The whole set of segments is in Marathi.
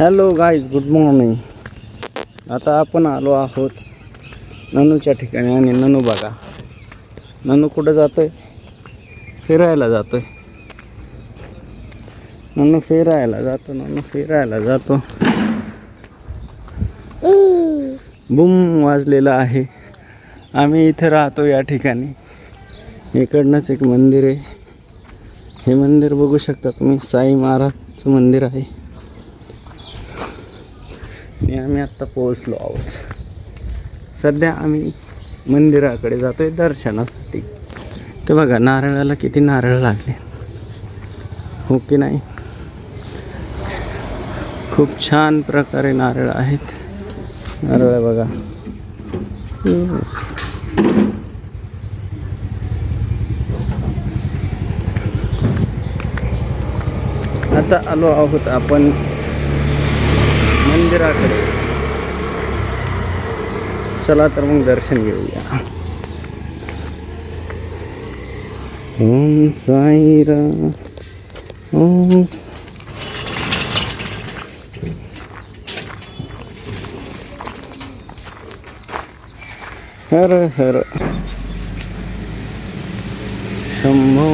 Hello guys, good morning. आता आपण आलो आहोत ननूच्या ठिकाणी. आणि ननू बघा, ननू कुठं जातोय? फिरायला जातोय. ननू फिरायला जातो. बुम वाजलेला आहे. आम्ही इथे राहतो या ठिकाणी. इकडनंच एक मंदिर आहे. हे मंदिर बघू शकता तुम्ही, साई महाराजचं मंदिर आहे. आणि आम्ही आत्ता पोहोचलो आहोत. सध्या आम्ही मंदिराकडे जातोय दर्शनासाठी. ते बघा, नारळाला किती नारळ लागले, हो की नाही? खूप छान प्रकारे नारळ आहेत. नारळ बघा. आता आलो आहोत आपण मंदिराकडे. चला तर मग दर्शन घेऊया. ओम साईराम. ओम हर हर शंभो.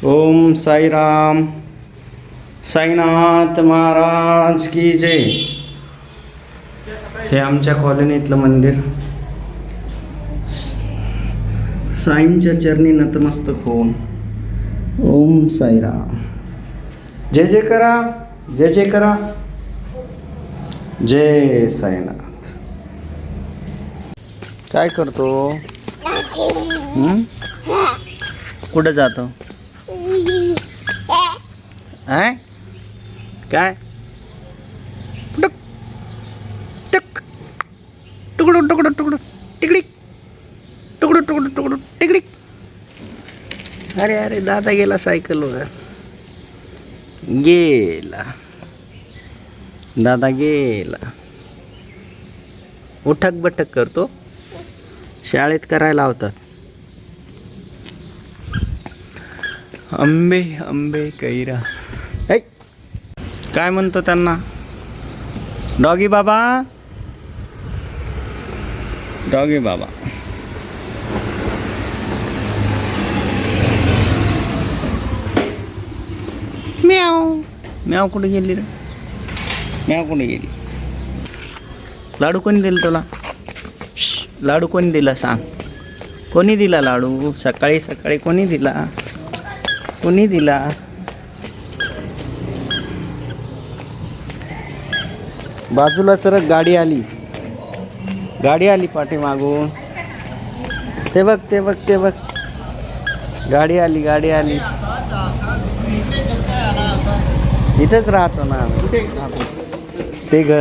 ओम साईराम. साईनाथ महाराज की जय. हे आमच्या कॉलनीतलं मंदिर. साईंच्या चरणी नतमस्तक होऊन ओम साईराम. जय जय करा, जय जय करा. जय साईनाथ. काय करतो? कुठं जातो? काय? टुक टुक टुकडू टुकडू टुकडू टिकडी टुकडू टुकडू टुकडू टिकडी. अरे अरे, दादा गेला सायकलवर. दादा गेला. उठक बटक करतो. शाळेत करायला लावतात. आंबे आंबे कैरा. काय म्हणतो त्यांना? डॉगी बाबा, डॉगी बाबा. म्याव म्याव. कुठे गेली रे? म्याव कुठे गेली? लाडू कोणी दिला तुला? लाडू कोणी दिला सांग? कोणी दिला लाडू? सकाळी सकाळी कोणी दिला? कोणी दिला? बाजूला सरक. गाडी आली, गाडी आली पाठीमागून. ते बघ, ते बघ, ते बघ. गाडी आली, गाडी आली. इथेच राहतो ना ते घर.